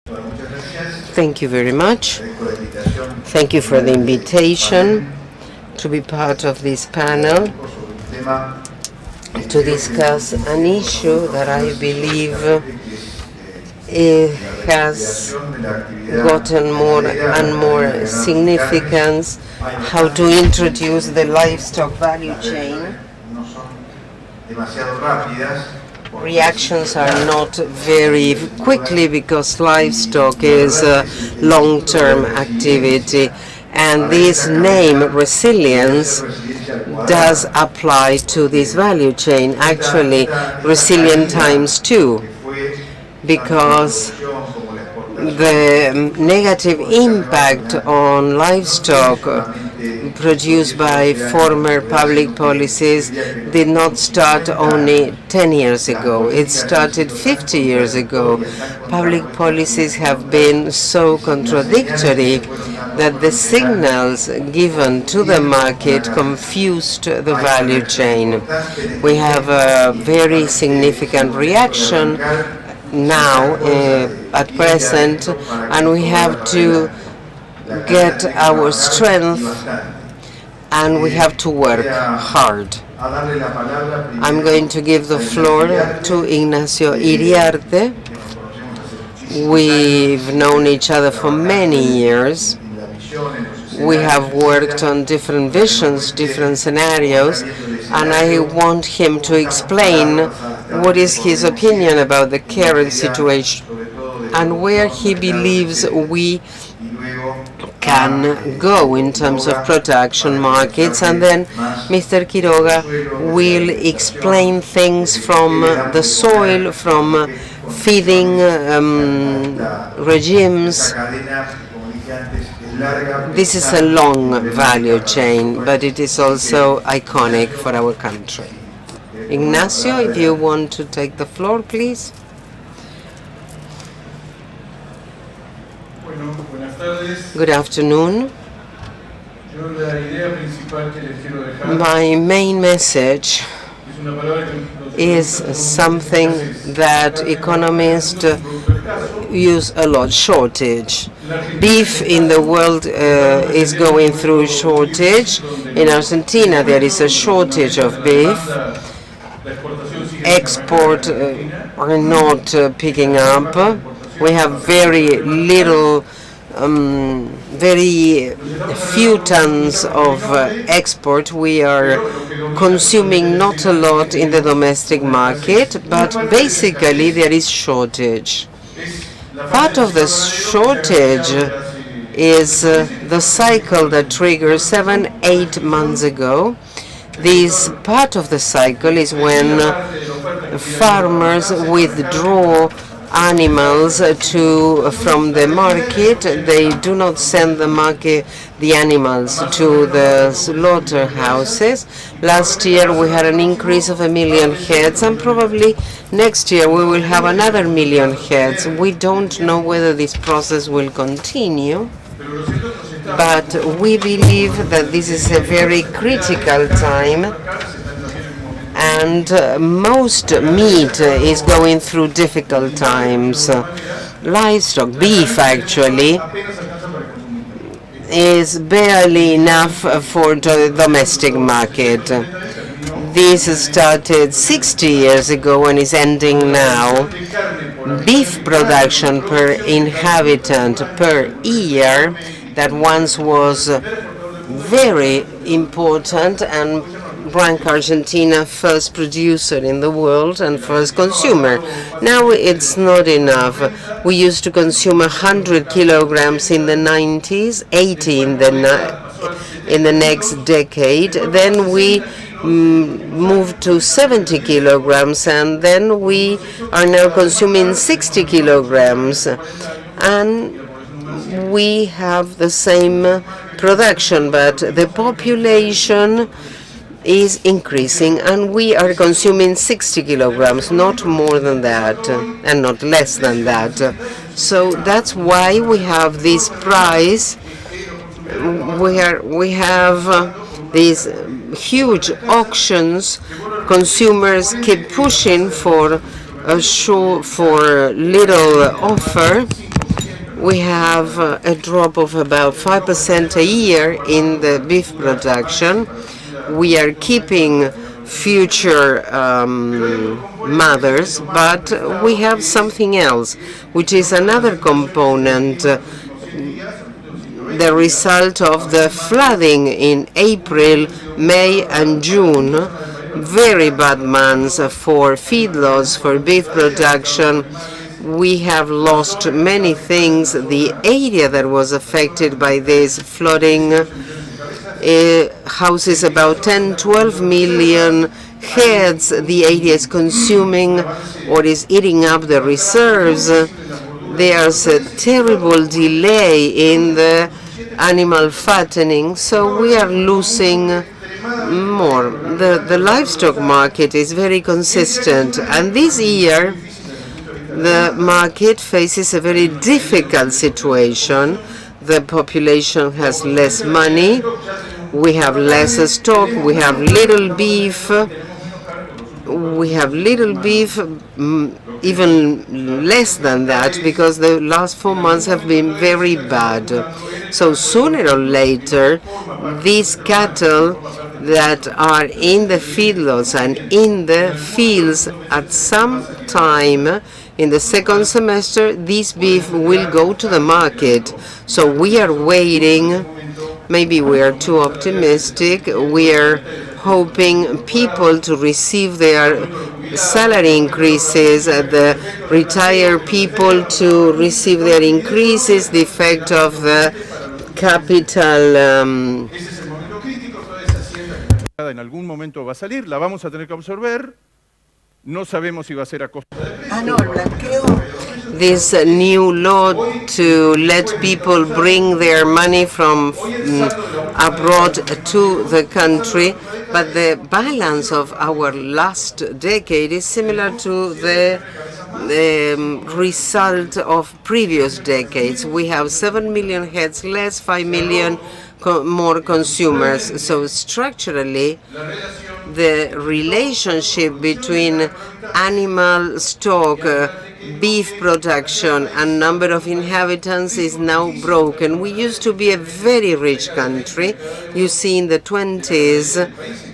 Thank you very much. Thank you for the invitation to be part of this panel to discuss an issue that I believe has gotten more and more significance, how to introduce the livestock value chain. Reactions are not very quickly because livestock is a long-term activity, and this name, resilience, does apply to this value chain. Actually, resilient times two, because the negative impact on livestock produced by former public policies did not start only 10 years ago. It started 50 years ago. Public policies have been so contradictory that the signals given to the market confused the value chain. We have a very significant reaction now at present, and we have to get our strength and we have to work hard. I'm going to give the floor to Ignacio Iriarte. We've known each other for many years. We have worked on different visions, different scenarios, and I want him to explain what is his opinion about the current situation and where he believes we can go in terms of production markets. And then Mr. Quiroga will explain things from the soil, from feeding regimes. This is a long value chain, but it is also iconic for our country. Ignacio, if you want to take the floor, please. Good afternoon. My main message is something that economists use a lot: shortage. Beef in the world is going through shortage. In Argentina, there is a shortage of beef. Export are not picking up. We have very little, very few tons of export. We are consuming not a lot in the domestic market, but basically there is shortage. Part of the shortage is the cycle that triggered 7-8 months ago. This part of the cycle is when farmers withdraw animals from the market. They do not send the animals to the slaughterhouses. Last year we had an increase of 1 million heads, and probably next year we will have another 1 million heads. We don't know whether this process will continue, but we believe that this is a very critical time, and most meat is going through difficult times. Livestock, beef actually, is barely enough for the domestic market. This started 60 years ago and is ending now. Beef production per inhabitant per year, that once was very important and ranked Argentina first producer in the world and first consumer. Now it's not enough. We used to consume 100 kilograms in the 90s, 80 in the next decade. Then we moved to 70 kilograms, and then we are now consuming 60 kilograms. And we have the same production, but the population is increasing, and we are consuming 60 kilograms, not more than that, and not less than that. So that's why we have this price, where we have these huge auctions. Consumers keep pushing for little offer, We have a drop of about 5% a year in the beef production. We are keeping future mothers, but we have something else, which is another component, the result of the flooding in April, May, and June. Very bad months for feedlots, for beef production. We have lost many things. The area that was affected by this flooding houses about 10-12 million heads. The area is consuming or is eating up the reserves. There's a terrible delay in the animal fattening, so we are losing more. The livestock market is very consistent, and this year the market faces a very difficult situation. The population has less money, we have less stock, we have little beef, even less than that, because the last 4 months have been very bad. So sooner or later, these cattle that are in the feedlots and in the fields, at some time in the second semester, this beef will go to the market. So we are waiting. Maybe we are too optimistic. We are hoping people to receive their salary increases, the retired people to receive their increases, the effect of the capital. En algún momento va a salir, la vamos a tener que absorber. No sabemos si va a ser a costa. This new law to let people bring their money from abroad to the country, but the balance of our last decade is similar to the result of previous decades. We have 7 million heads less, 5 million more consumers. So structurally, the relationship between animal stock, beef production, and number of inhabitants is now broken. We used to be a very rich country. You see, in the 20s,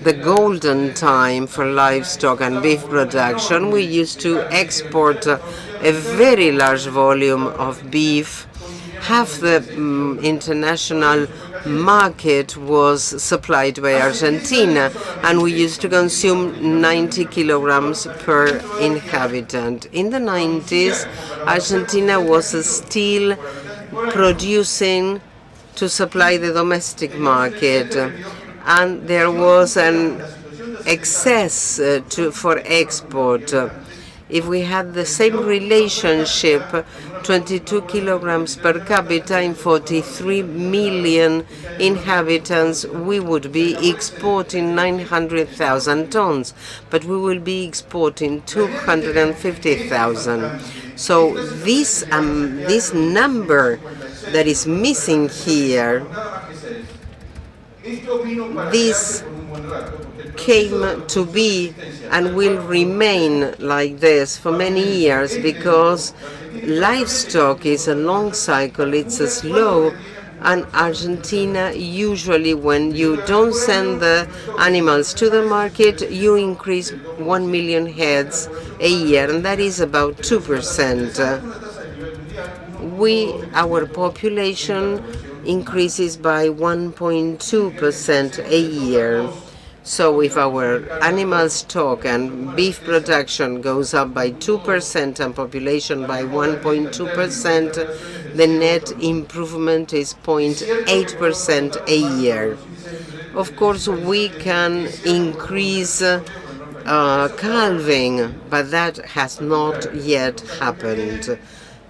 the golden time for livestock and beef production. We used to export a very large volume of beef. Half the international market was supplied by Argentina, and we used to consume 90 kilograms per inhabitant. In the 90s, Argentina was still producing to supply the domestic market, and there was an excess for export. If we had the same relationship, 22 kilograms per capita in 43 million inhabitants, we would be exporting 900,000 tons, but we will be exporting 250,000. So this number that is missing here, this came to be and will remain like this for many years, because livestock is a long cycle, it's a slow, and Argentina, usually when you don't send the animals to the market, you increase 1 million heads a year, and that is about 2%. Our population increases by 1.2% a year. So if our animal stock and beef production goes up by 2% and population by 1.2%, the net improvement is 0.8% a year. Of course, we can increase calving, but that has not yet happened.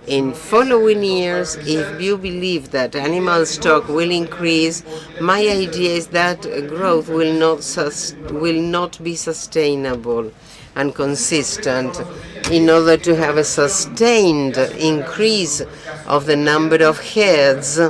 In following years, if you believe that animal stock will increase, my idea is that growth will not be sustainable and consistent. In order to have a sustained increase of the number of heads,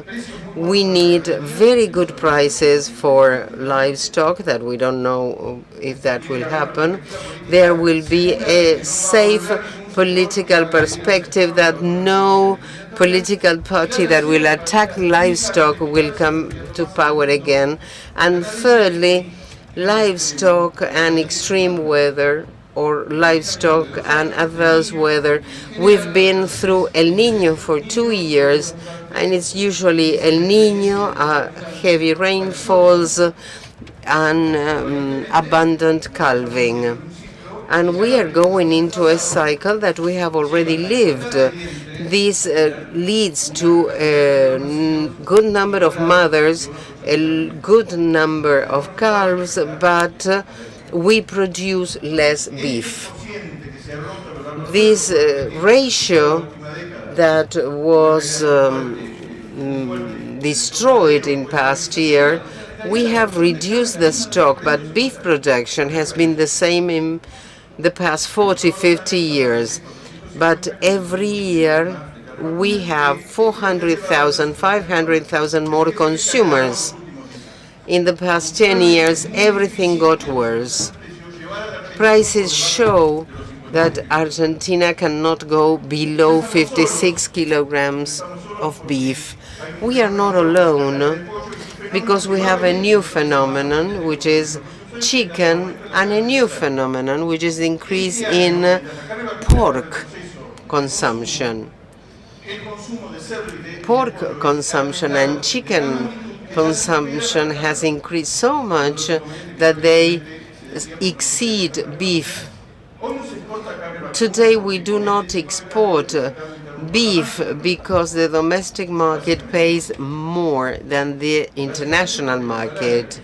we need very good prices for livestock, that we don't know if that will happen. There will be a safe political perspective that no political party that will attack livestock will come to power again. And thirdly, livestock and extreme weather, or livestock and adverse weather. We've been through El Niño for 2 years, and it's usually El Niño, heavy rainfalls, and abundant calving. And we are going into a cycle that we have already lived. This leads to a good number of mothers, a good number of calves, but we produce less beef. This ratio that was destroyed in past year, we have reduced the stock, but beef production has been the same in the past 40, 50 years. But every year we have 400,000, 500,000 more consumers. In the past 10 years, everything got worse. Prices show that Argentina cannot go below 56 kilograms of beef. We are not alone, because we have a new phenomenon, which is chicken, and a new phenomenon, which is the increase in pork consumption. Pork consumption and chicken consumption has increased so much that they exceed beef. Today we do not export beef because the domestic market pays more than the international market.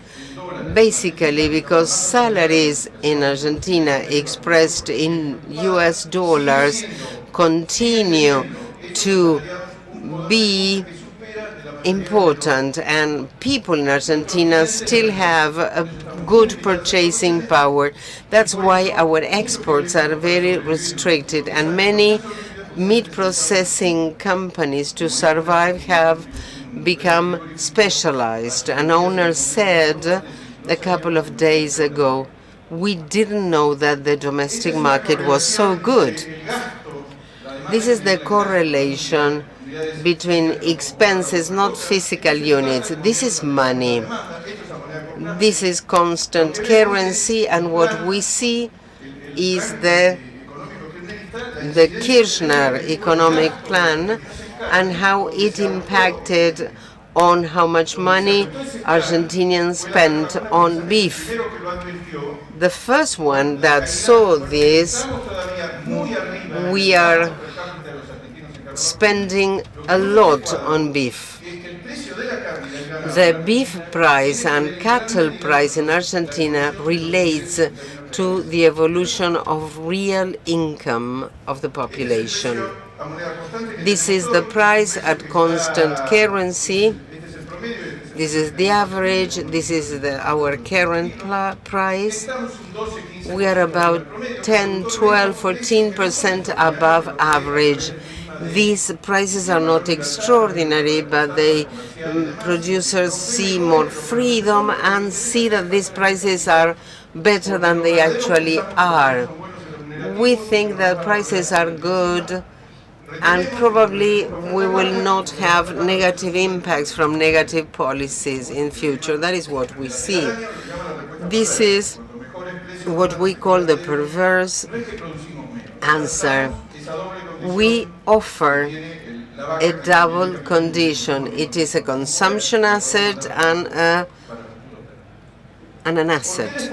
Basically because salaries in Argentina expressed in US dollars continue to be important, and people in Argentina still have a good purchasing power. That's why our exports are very restricted, and many meat processing companies, to survive, have become specialized. An owner said a couple of days ago, "We didn't know that the domestic market was so good." This is the correlation between expenses, not physical units. This is money. This is constant currency, and what we see is the Kirchner economic plan and how it impacted on how much money Argentinians spent on beef. The first one that saw this, we are spending a lot on beef. The beef price and cattle price in Argentina relates to the evolution of real income of the population. This is the price at constant currency. This is the average. This is our current price. We are about 10, 12, 14% above average. These prices are not extraordinary, but the producers see more freedom and see that these prices are better than they actually are. We think that prices are good, and probably we will not have negative impacts from negative policies in future. That is what we see. This is what we call the perverse answer. We offer a double condition. It is a consumption asset and an asset.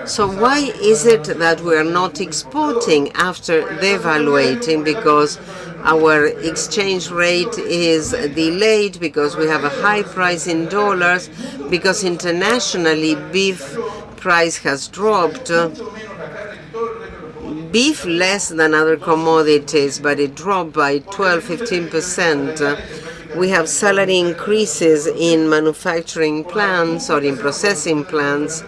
So why is it that we are not exporting after devaluating? Because our exchange rate is delayed, because we have a high price in dollars, because internationally beef price has dropped. Beef less than other commodities, but it dropped by 12-15%. We have salary increases in manufacturing plants or in processing plants.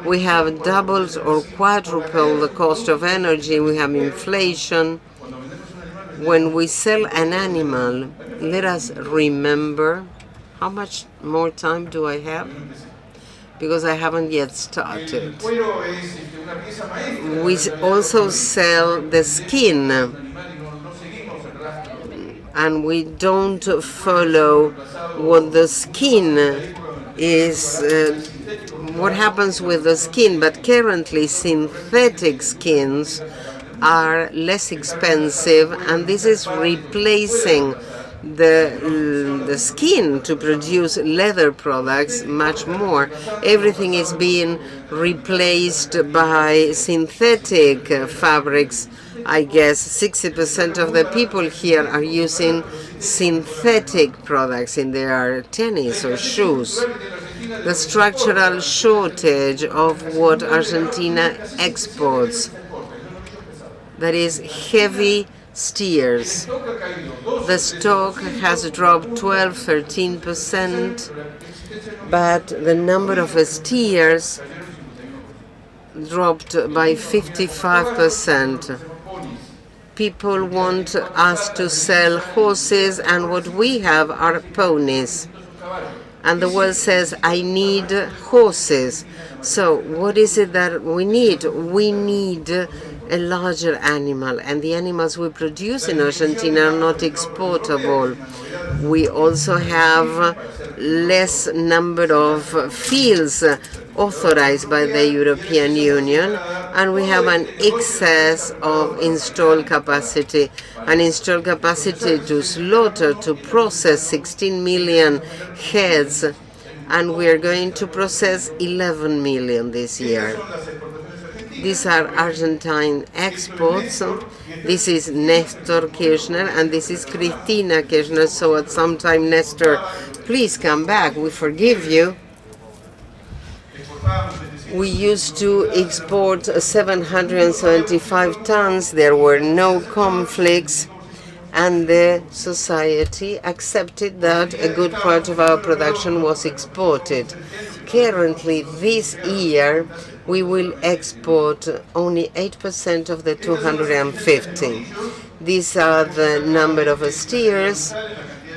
We have doubled or quadrupled the cost of energy. We have inflation. When we sell an animal, let us remember, how much more time do I have? Because I haven't yet started. We also sell the skin. and we don't follow what the skin is, what happens with the skin. But currently synthetic skins are less expensive, and this is replacing the skin to produce leather products much more. Everything is being replaced by synthetic fabrics. I guess 60% of the people here are using synthetic products in their tennis or shoes. The structural shortage of what Argentina exports, that is heavy steers. The stock has dropped 12–13%, but the number of steers dropped by 55%. People want us to sell horses, and what we have are ponies. And the world says, I need horses. So what is it that we need? We need a larger animal, and the animals we produce in Argentina are not exportable. We also have less number of fields authorized by the European Union, and we have an excess of installed capacity. An installed capacity to slaughter, to process 16 million heads, and we are going to process 11 million this year. These are Argentine exports. This is Nestor Kirchner, and this is Cristina Kirchner. So at some time, Nestor, please come back. We forgive you. We used to export 775 tons. There were no conflicts, and the society accepted that a good part of our production was exported. Currently, this year, we will export only 8% of the 250. These are the number of steers.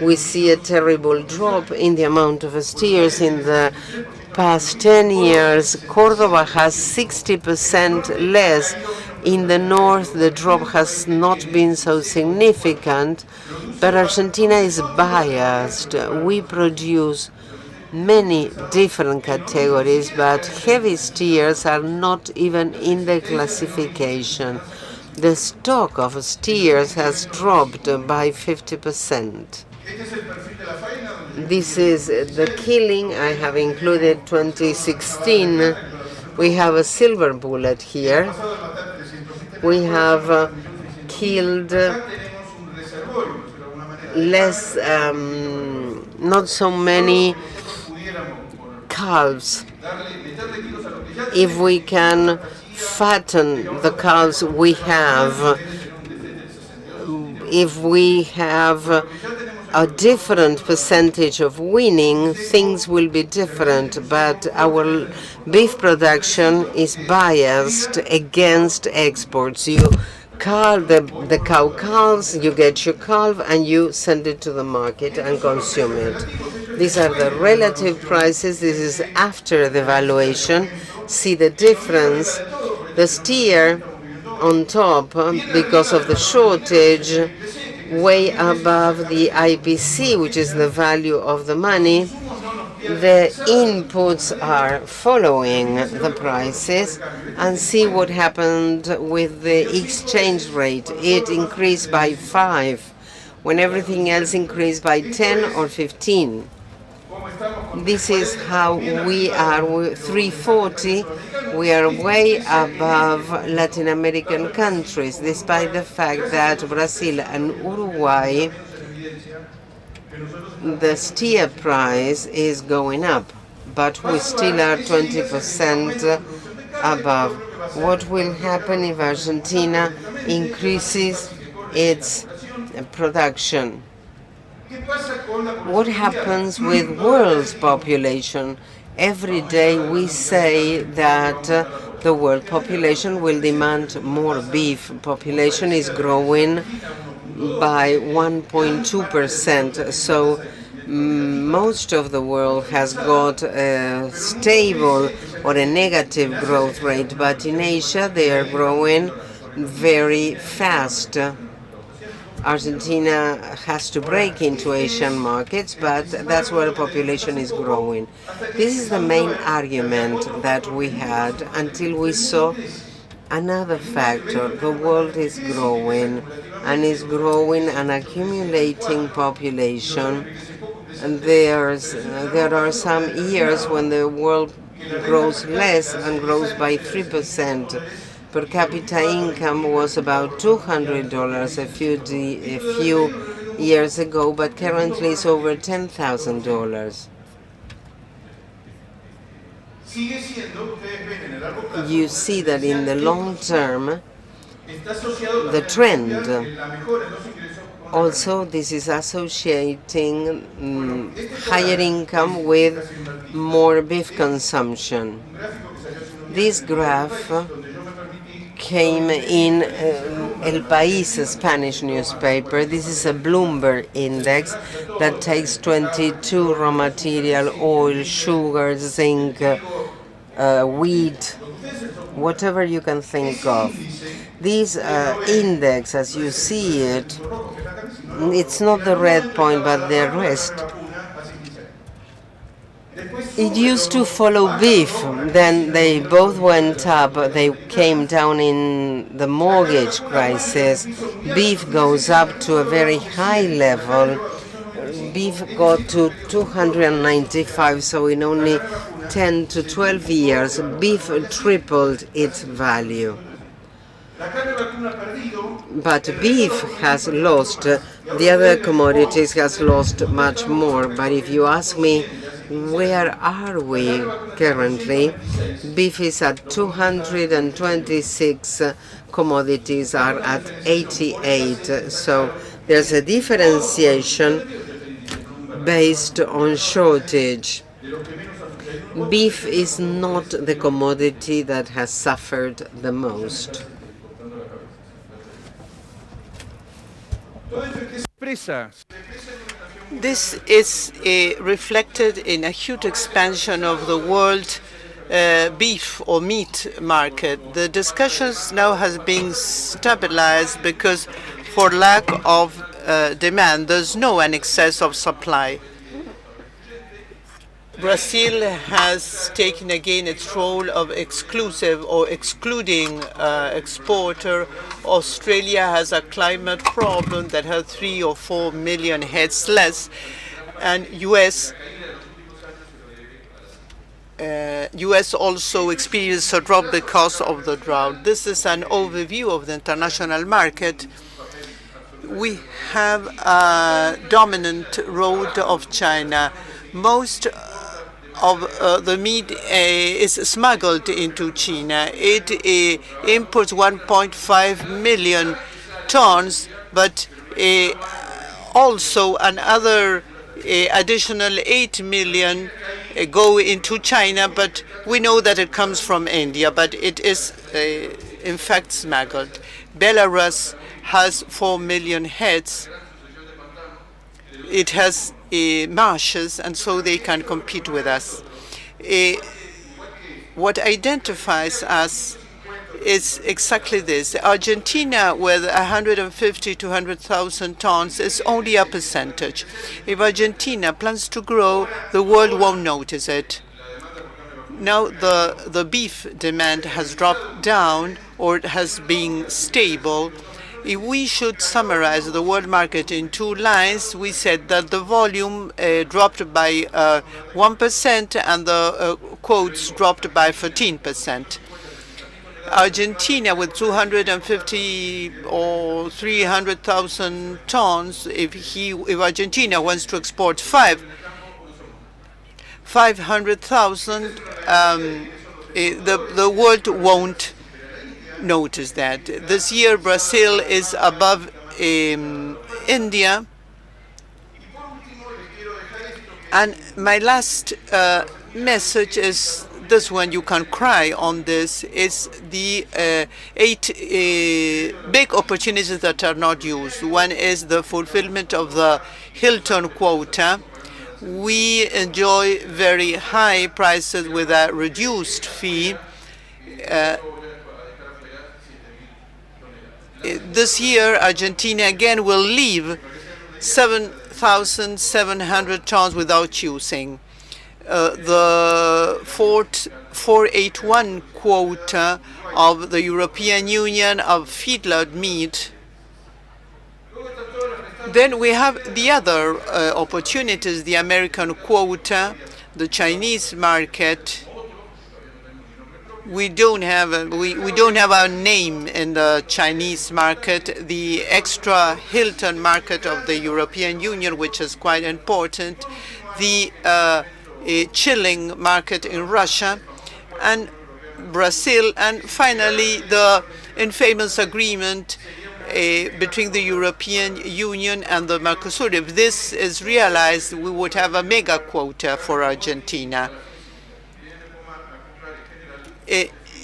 We see a terrible drop in the amount of steers in the past 10 years. Córdoba has 60% less. In the north, the drop has not been so significant, but Argentina is biased. We produce many different categories, but heavy steers are not even in the classification. The stock of steers has dropped by 50%. This is the killing. I have included 2016. We have a silver bullet here. We have killed less, not so many calves. If we can fatten the calves we have, if we have a different percentage of winning, things will be different. But our beef production is biased against exports. You cull the cow calves, you get your calf, and you send it to the market and consume it. These are the relative prices. This is after the valuation. See the difference. The steer on top, because of the shortage, way above the IPC, which is the value of the money. The inputs are following the prices, and see what happened with the exchange rate. It increased by 5, when everything else increased by 10 or 15. This is how we are. 340. We are way above Latin American countries, despite the fact that Brazil and Uruguay, the steer price is going up, but we still are 20% above. What will happen if Argentina increases its production? What happens with world's population? Every day we say that the world population will demand more beef. Population is growing by 1.2%. So most of the world has got a stable or a negative growth rate, but in Asia they are growing very fast. Argentina has to break into Asian markets, but that's where the population is growing. This is the main argument that we had until we saw another factor. The world is growing and is growing and accumulating population. And there are some years when the world grows less and grows by 3%. Per capita income was about $200 a few years ago, but currently it's over $10,000. You see that in the long term, the trend, also this is associating higher income with more beef consumption. This graph came in El País, a Spanish newspaper. This is a Bloomberg index that takes 22 raw material, oil, sugar, zinc, wheat, whatever you can think of. This index, as you see it, it's not the red point, but the rest. It used to follow beef, then they both went up, they came down in the mortgage crisis. Beef goes up to a very high level. Beef got to 295, so in only 10 to 12 years, beef tripled its value. But beef has lost, the other commodities has lost much more. But if you ask me, where are we currently? Beef is at 226, commodities are at 88. So there's a differentiation based on shortage. Beef is not the commodity that has suffered the most. This is reflected in a huge expansion of the world beef or meat market. The discussions now has been stabilized because for lack of demand, there's an excess of supply. Brazil has taken again its role of exclusive or excluding exporter. Australia has a climate problem that has 3 or 4 million heads less, and US also experienced a drop because of the drought. This is an overview of the international market. We have a dominant role of China. Most of the meat is smuggled into China. It imports 1.5 million tons, but also another additional 8 million go into China, but we know that it comes from India, but it is in fact smuggled. Belarus has 4 million heads. It has marshes, and so they can compete with us. What identifies us is exactly this. Argentina, with 150 to 200,000 tons, is only a percentage. If Argentina plans to grow, the world won't notice it. Now the beef demand has dropped down, or it has been stable. If we should summarize the world market in 2 lines, we said that the volume dropped by 1% and the quotes dropped by 14%. Argentina, with 250 or 300,000 tons, if Argentina wants to export 500,000, the world won't notice that. This year, Brazil is above India. And my last message is this one. You can cry on this. It's the 8 big opportunities that are not used. One is the fulfillment of the Hilton quota. We enjoy very high prices with a reduced fee. This year, Argentina again will leave 7,700 tons without using. The 481 quota of the European Union of feedlot meat. Then we have the other opportunities, the American quota, the Chinese market. We don't have our name in the Chinese market. The extra Hilton market of the European Union, which is quite important. The chilling market in Russia and Brazil, and finally the infamous agreement between the European Union and the Mercosur. If this is realized, we would have a mega quota for Argentina.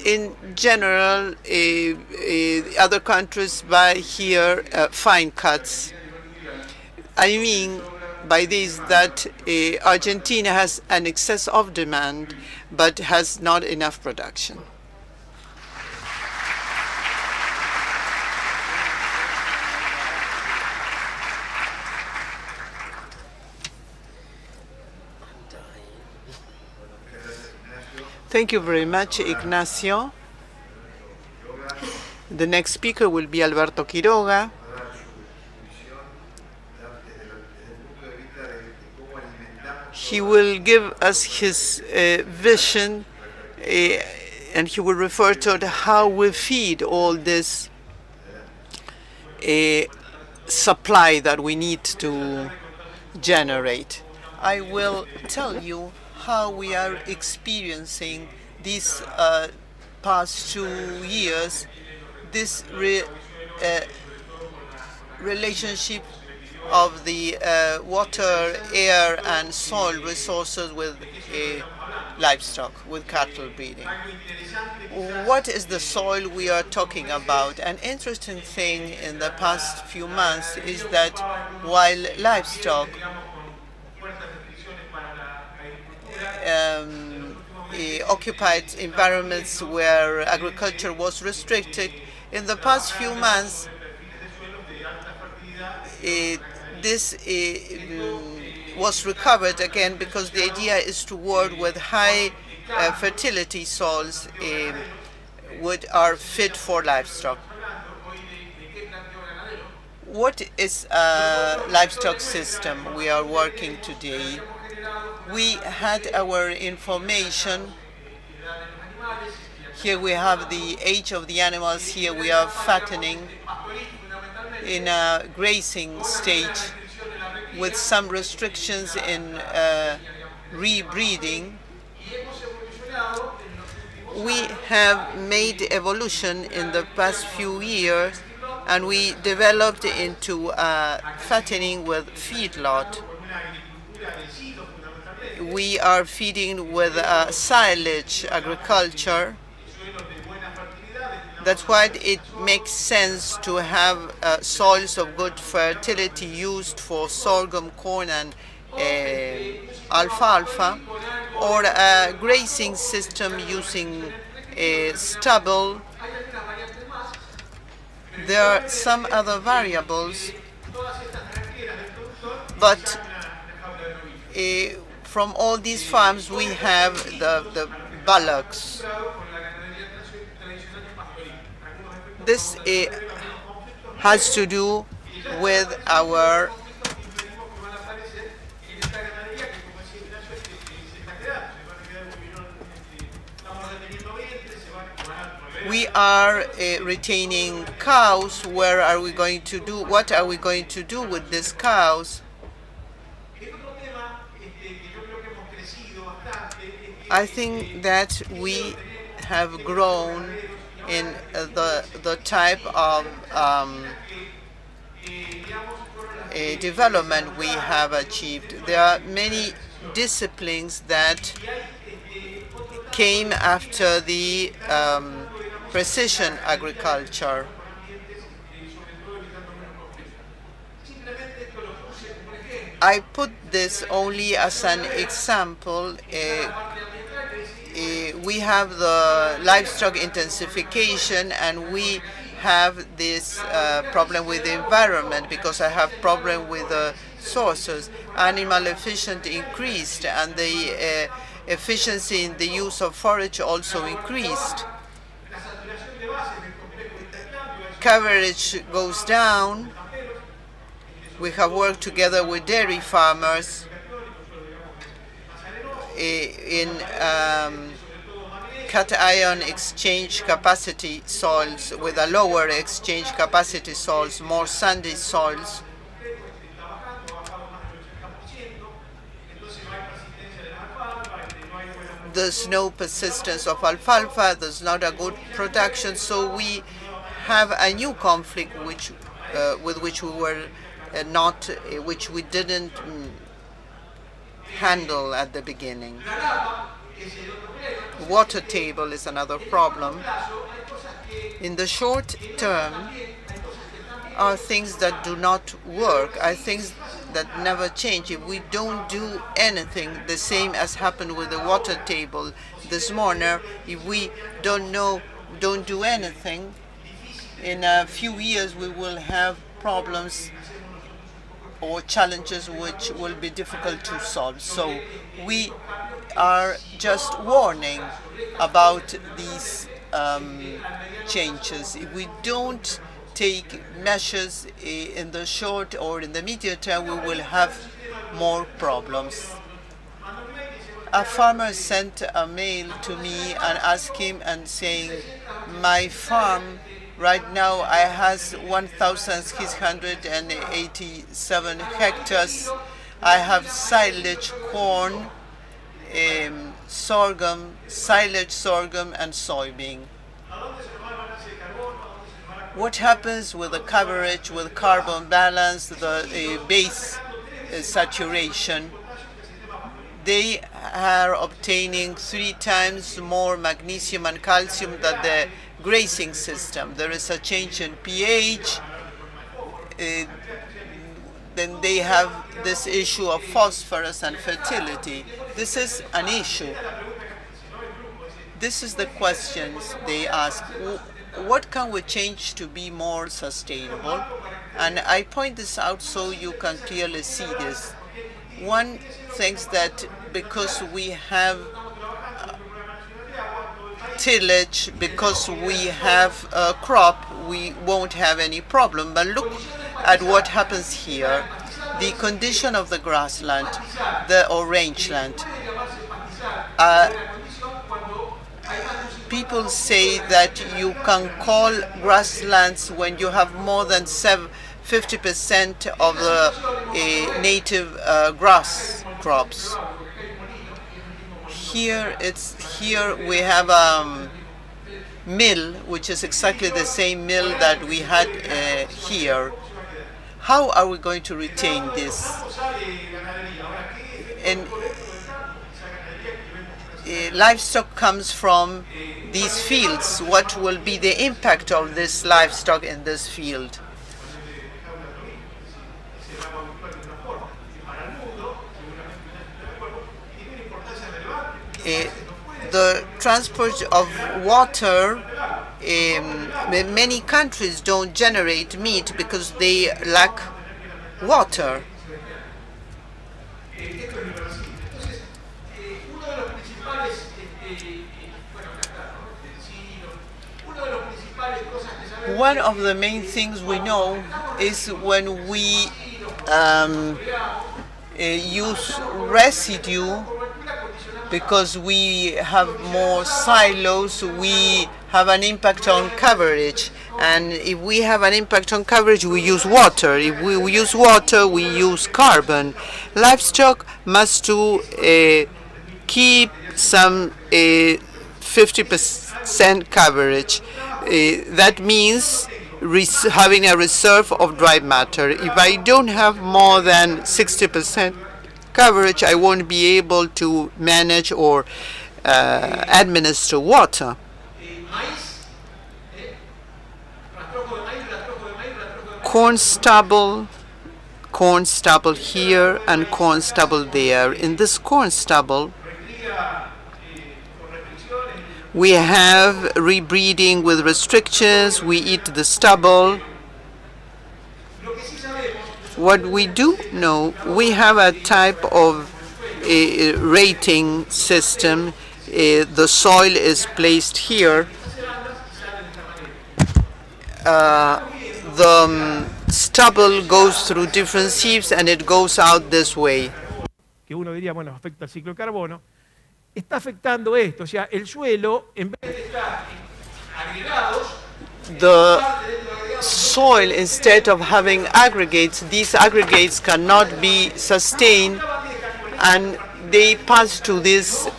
In general, other countries buy here fine cuts. I mean by this that Argentina has an excess of demand, but has not enough production. Thank you very much, Ignacio. The next speaker will be Alberto Quiroga. He will give us his vision, and he will refer to how we feed all this supply that we need to generate. I will tell you how we are experiencing these past 2 years, this relationship of the water, air, and soil resources with livestock, with cattle breeding. What is the soil we are talking about? An interesting thing in the past few months is that while livestock occupied environments where agriculture was restricted, in the past few months this was recovered again, because the idea is to work with high fertility soils which are fit for livestock. What is a livestock system we are working today? We had our information. Here we have the age of the animals. Here we are fattening in a grazing stage with some restrictions in rebreeding. We have made evolution in the past few years, and we developed into fattening with feedlot. We are feeding with silage agriculture. That's why it makes sense to have soils of good fertility used for sorghum, corn, and alfalfa, or a grazing system using stubble. There are some other variables, but from all these farms we have the bullocks. This has to do with our we are retaining cows. Where are we going to do? What are we going to do with these cows? I think that we have grown in the type of development we have achieved. There are many disciplines that came after the precision agriculture. I put this only as an example. We have the livestock intensification, and we have this problem with the environment because I have problem with the sources. Animal efficiency increased, and the efficiency in the use of forage also increased. Coverage goes down. We have worked together with dairy farmers in cation exchange capacity soils with a lower exchange capacity soils, more sandy soils. There's no persistence of alfalfa, there's not a good production, so we have a new conflict with which we were which we didn't handle at the beginning. Water table is another problem. In the short term, are things that do not work, are things that never change. If we don't do anything, the same as happened with the water table this morning, if we don't do anything, in a few years we will have problems or challenges which will be difficult to solve. So we are just warning about these changes. If we don't take measures in the short or in the medium term, we will have more problems. A farmer sent a mail to me and asked him and saying, my farm right now I has 1,687 hectares. I have silage, corn, sorghum, silage, sorghum, and soybean. What happens with the coverage, with carbon balance, the base saturation? They are obtaining 3 times more magnesium and calcium than the grazing system. There is a change in pH. Then they have this issue of phosphorus and fertility. This is an issue. This is the questions they ask. What can we change to be more sustainable? And I point this out so you can clearly see this. One thinks that because we have tillage, because we have a crop, we won't have any problem. But look at what happens here. The condition of the grassland, or rangeland. People say that you can call grasslands when you have more than 50% of the native grass crops. Here we have a mill, which is exactly the same mill that we had here. How are we going to retain this? And livestock comes from these fields. What will be the impact of this livestock in this field? The transport of water, many countries don't generate meat because they lack water. One of the main things we know is when we use residue, because we have more silos, we have an impact on coverage. And if we have an impact on coverage, we use water. If we use water, we use carbon. Livestock must keep some 50% coverage. That means having a reserve of dry matter. If I don't have more than 60% coverage, I won't be able to manage or administer water. Corn stubble here and corn stubble there. In this corn stubble, We have rebreeding with restrictions. We eat the stubble. What we do know, we have a type of rating system. The soil is placed here. The stubble goes through different sieves and it goes out this way. Que uno diría, bueno, afecta el ciclo de carbono, está afectando esto, o sea, el suelo, en vez de estar agregados, the soil, instead of having aggregates, these aggregates cannot be sustained and they pass to this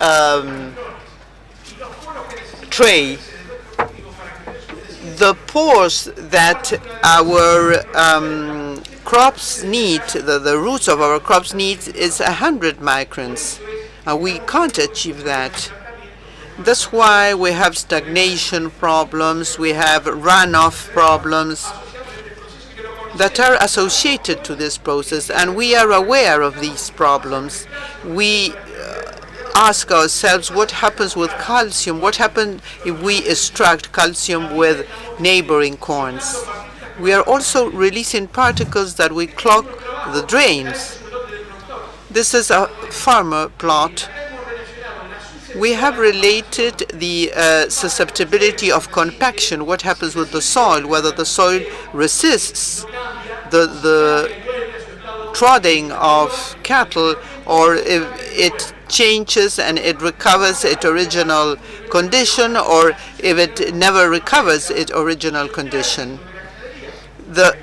tray. The pores that our crops need, the roots of our crops need, is 100 microns. We can't achieve that. That's why we have stagnation problems, we have runoff problems that are associated to this process, and we are aware of these problems. We ask ourselves what happens with calcium, what happens if we extract calcium with neighboring corns. We are also releasing particles that we clog the drains. This is a farmer plot. We have related the susceptibility of compaction, what happens with the soil, whether the soil resists the trodding of cattle, or if it changes and it recovers its original condition, or if it never recovers its original condition. The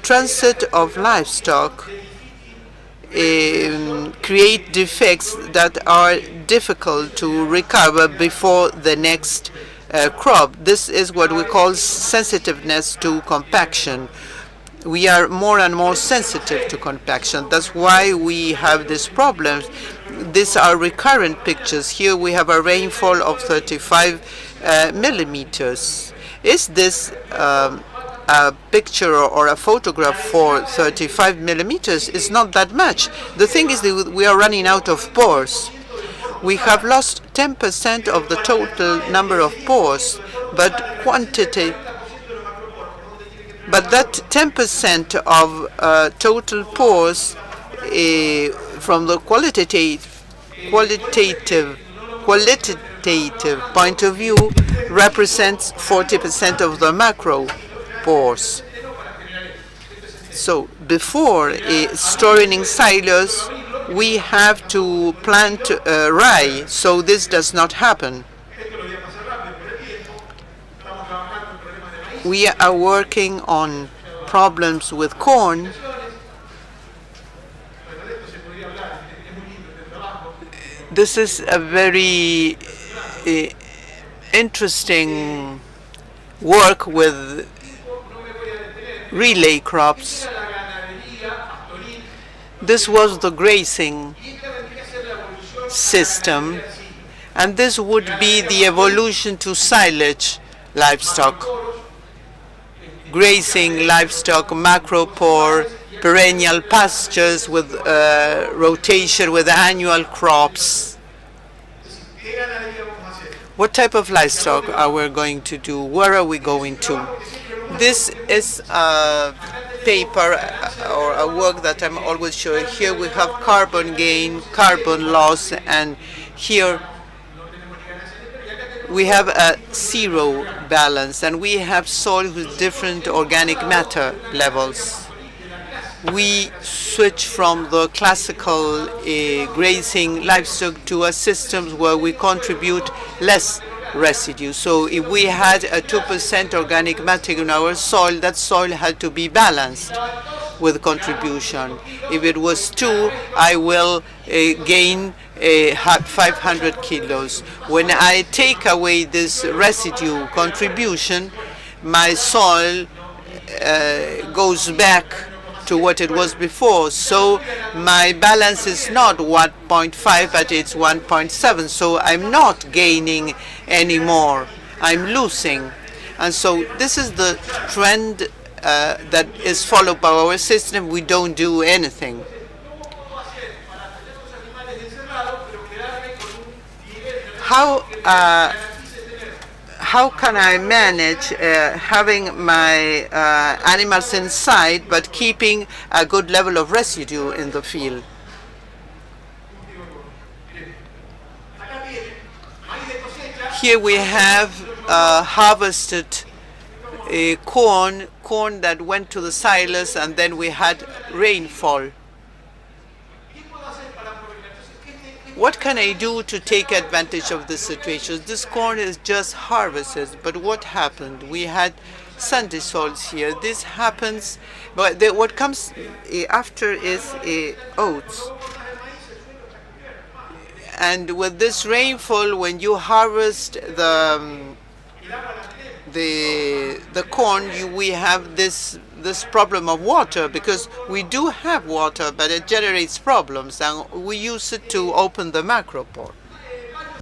transit of livestock create defects that are difficult to recover before the next crop. This is what we call sensitiveness to compaction. We are more and more sensitive to compaction. That's why we have these problems. These are recurrent pictures. Here we have a rainfall of 35 millimeters. Is this a picture or a photograph for 35 millimeters? It's not that much. The thing is that we are running out of pores. We have lost 10% of the total number of pores, but that 10% of total pores from the qualitative point of view represents 40% of the macro pores. So before storing in silos, we have to plant rye, so this does not happen. We are working on problems with corn. This is a very interesting work with relay crops. This was the grazing system, and this would be the evolution to silage livestock. Grazing livestock, macropore, perennial pastures with rotation with annual crops. What type of livestock are we going to do? Where are we going to? This is a paper or a work that I'm always showing. Here we have carbon gain, carbon loss, and here we have a zero balance, and we have soil with different organic matter levels. We switch from the classical grazing livestock to a system where we contribute less residue. So if we had a 2% organic matter in our soil, that soil had to be balanced with contribution. If it was 2, I will gain 500 kilos. When I take away this residue contribution, my soil goes back to what it was before. So my balance is not 1.5, but it's 1.7. So I'm not gaining anymore. I'm losing. And so this is the trend that is followed by our system. We don't do anything. How how can I manage having my animals inside but keeping a good level of residue in the field? Here we have harvested corn that went to the silos, and then we had rainfall. What can I do to take advantage of this situation? This corn is just harvested, but what happened? We had sandy soils here. This happens, but what comes after is oats. And with this rainfall, when you harvest the corn, we have this problem of water, because we do have water, but it generates problems, and we use it to open the macropore.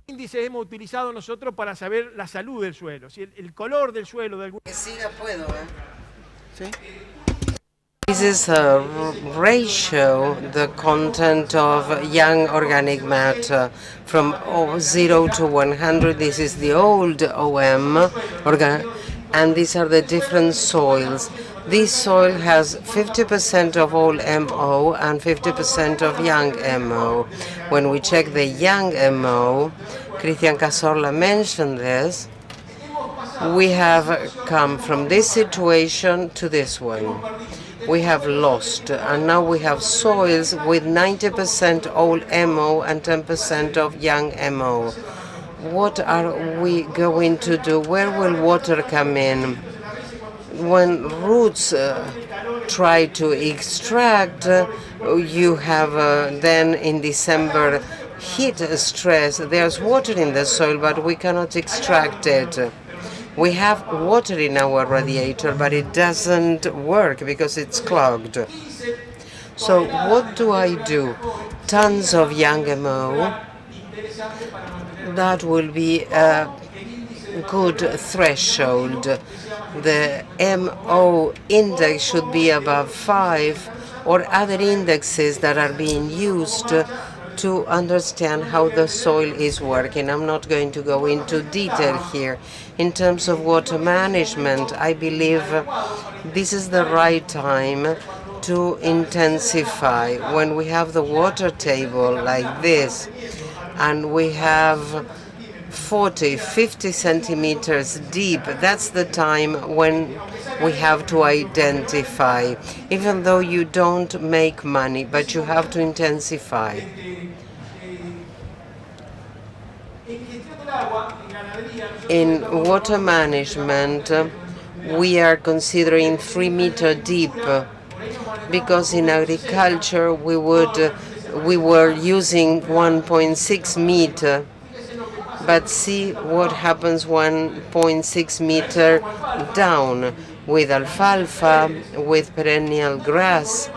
Índices hemos utilizado nosotros para saber la salud del suelo, si el color del suelo de algún... ¿Sí? This is a ratio, the content of young organic matter from 0 to 100. This is the old OM, and these are the different soils. This soil has 50% of all MO and 50% of young MO. When we check the young MO, Cristian Cazorla mentioned this, we have come from this situation to this one. We have lost, and now we have soils with 90% old MO and 10% of young MO. What are we going to do? Where will water come in? When roots try to extract, you have then in December heat stress. There's water in the soil, but we cannot extract it. We have water in our radiator, but it doesn't work because it's clogged. So what do I do? Tons of young MO. That will be a good threshold. The MO index should be above 5, or other indexes that are being used to understand how the soil is working. I'm not going to go into detail here. In terms of water management, I believe this is the right time to intensify. When we have the water table like this, and we have 40, 50 centimeters deep, that's the time when we have to identify, even though you don't make money, but you have to intensify. In water management, we are considering 3 meter deep, because in agriculture we were using 1.6 meter. But see what happens 1.6 meter down with alfalfa, with perennial grass.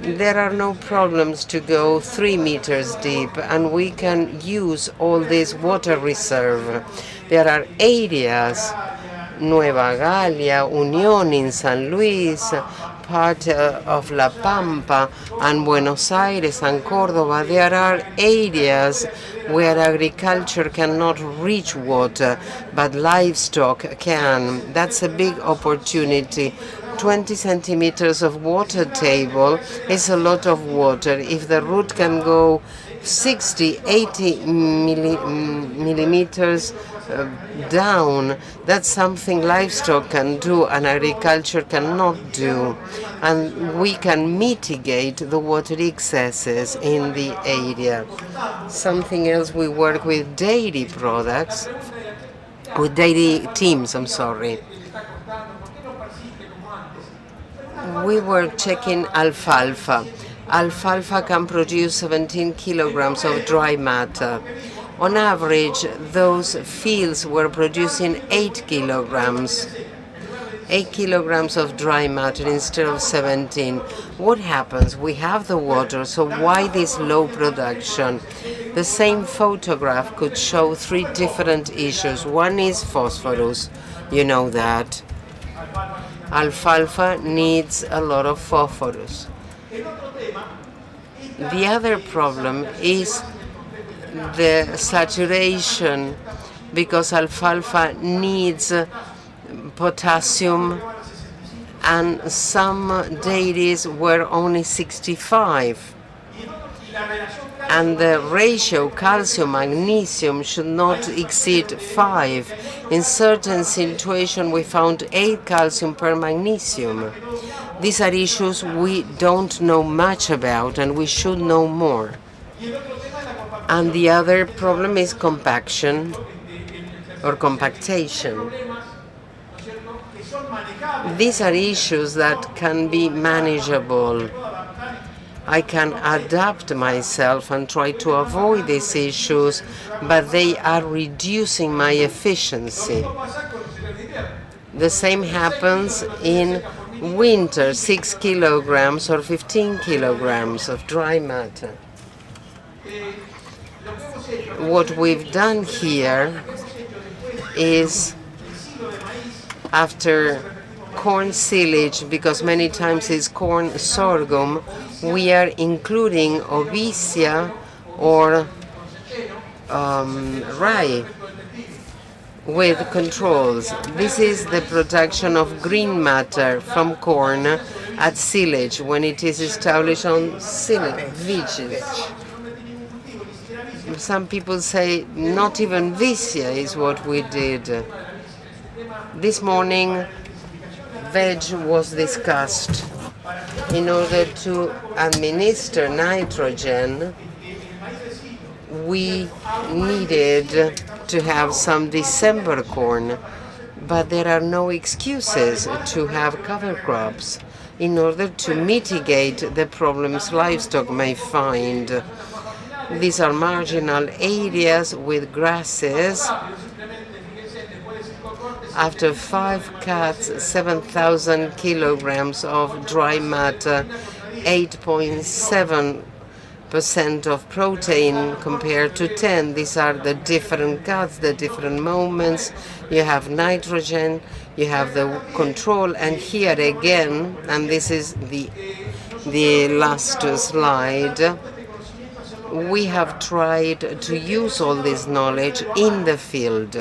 There are no problems to go 3 meters deep, and we can use all this water reserve. There are areas, Nueva Galia, Unión in San Luis, part of La Pampa and Buenos Aires and Córdoba. There are areas where agriculture cannot reach water, but livestock can. That's a big opportunity. 20 centimeters of water table is a lot of water. If the root can go 60, 80 millimeters down, that's something livestock can do and agriculture cannot do. And we can mitigate the water excesses in the area. Something else, we work with dairy products, with dairy teams, I'm sorry. We were checking alfalfa. Alfalfa can produce 17 kilograms of dry matter. On average, those fields were producing 8 kilograms. 8 kilograms of dry matter instead of 17. What happens? We have the water, so why this low production? The same photograph could show 3 different issues. One is phosphorus, you know that. Alfalfa needs a lot of phosphorus. The other problem is the saturation because alfalfa needs potassium, and some dairies were only 65. And the ratio calcium-magnesium should not exceed 5. In certain situations, we found 8 calcium per magnesium. These are issues we don't know much about, and we should know more. And the other problem is compaction or compactation. These are issues that can be manageable. I can adapt myself and try to avoid these issues, but they are reducing my efficiency. The same happens in winter, 6 kilograms or 15 kilograms of dry matter. What we've done here is, after corn silage, because many times it's corn sorghum, we are including Ovicia or rye with controls. This is the production of green matter from corn at silage when it is established on silage. Some people say not even Vicia is what we did. This morning, veg was discussed. In order to administer nitrogen, we needed to have some December corn, but there are no excuses to have cover crops in order to mitigate the problems livestock may find. These are marginal areas with grasses. After 5 cuts, 7,000 kilograms of dry matter, 8.7% of protein compared to 10. These are the different cuts, the different moments. You have nitrogen, you have the control, and here again, and this is the last slide, we have tried to use all this knowledge in the field.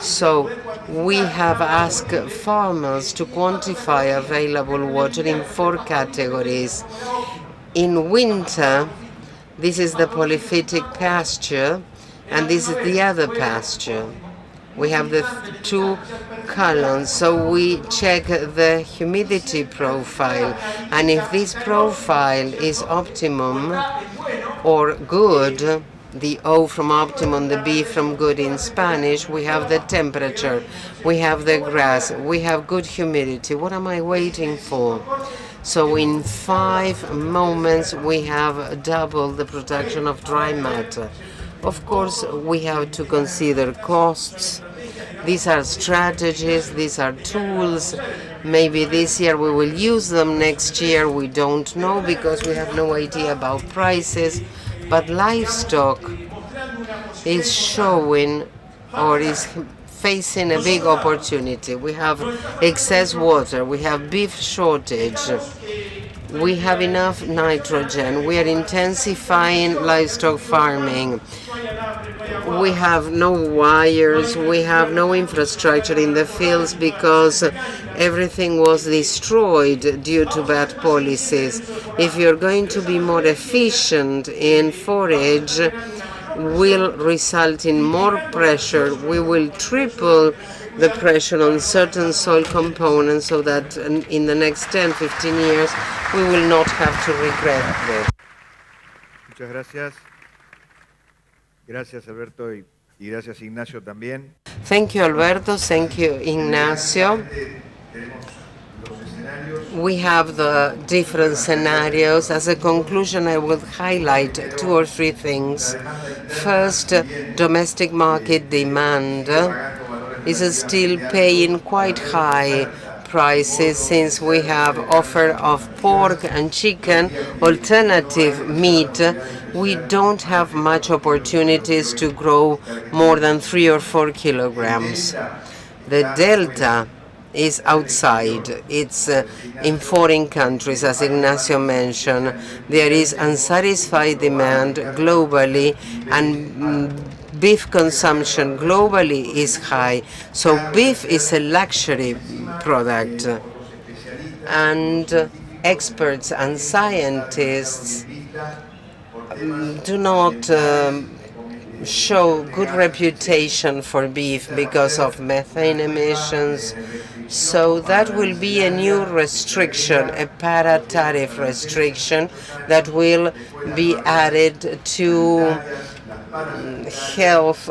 So we have asked farmers to quantify available water in 4 categories. In winter, this is the polyphytic pasture, and this is the other pasture. We have the 2 columns, so we check the humidity profile, and if this profile is optimum or good, the O from optimum, the B from good in Spanish, we have the temperature, we have the grass, we have good humidity. What am I waiting for? So in 5 moments, we have doubled the production of dry matter. Of course, we have to consider costs. These are strategies, these are tools. Maybe this year we will use them, next year we don't know because we have no idea about prices. But livestock is showing or is facing a big opportunity. We have excess water, we have beef shortage, we have enough nitrogen, we are intensifying livestock farming. We have no wires, we have no infrastructure in the fields because everything was destroyed due to bad policies. If you're going to be more efficient in forage, will result in more pressure. We will triple the pressure on certain soil components so that in the next 10, 15 years, we will not have to regret this. Muchas gracias. Gracias, Alberto, y gracias, Ignacio, también. Thank you, Alberto. Thank you, Ignacio. We have the different scenarios. As a conclusion, I will highlight 2 or 3 things. First, domestic market demand is still paying quite high prices since we have offer of pork and chicken, alternative meat. We don't have much opportunities to grow more than 3 or 4 kilograms. The delta is outside. It's in foreign countries, as Ignacio mentioned. There is unsatisfied demand globally, and beef consumption globally is high, so beef is a luxury product. And experts and scientists do not show good reputation for beef because of methane emissions. So that will be a new restriction, a para-tariff restriction that will be added to health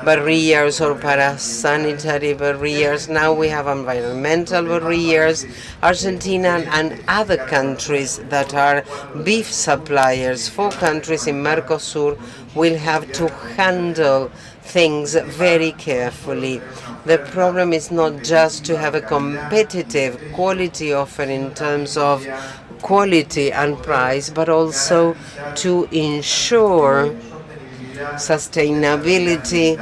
barriers or para-sanitary barriers. Now we have environmental barriers. Argentina and other countries that are beef suppliers, 4 countries in Mercosur, will have to handle things very carefully. The problem is not just to have a competitive quality offer in terms of quality and price, but also to ensure sustainability,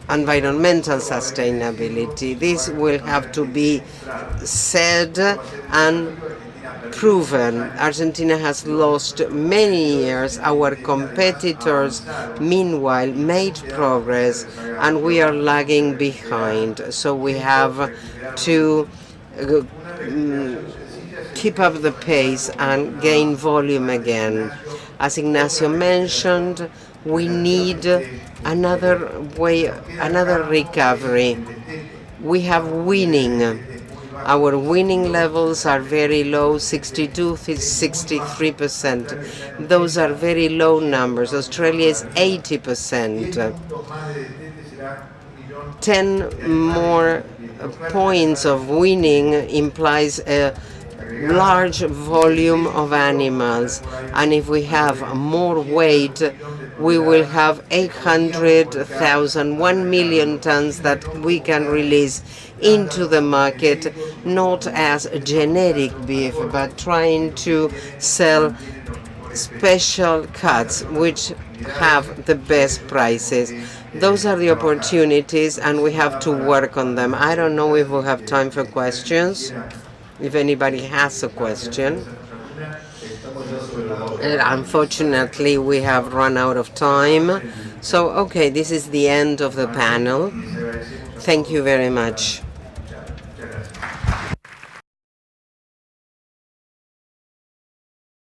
environmental sustainability. This will have to be said and proven. Argentina has lost many years. Our competitors, meanwhile, made progress, and we are lagging behind. So we have to keep up the pace and gain volume again. As Ignacio mentioned, we need another recovery. We have winning. Our winning levels are very low, 62, 63%. Those are very low numbers. Australia is 80%. 10 more points of winning implies a large volume of animals, and if we have more weight, we will have 800,000, 1 million tons that we can release into the market, not as generic beef, but trying to sell special cuts which have the best prices. Those are the opportunities, and we have to work on them. I don't know if we'll have time for questions. If anybody has a question. Unfortunately, we have run out of time. So, okay, this is the end of the panel. Thank you very much.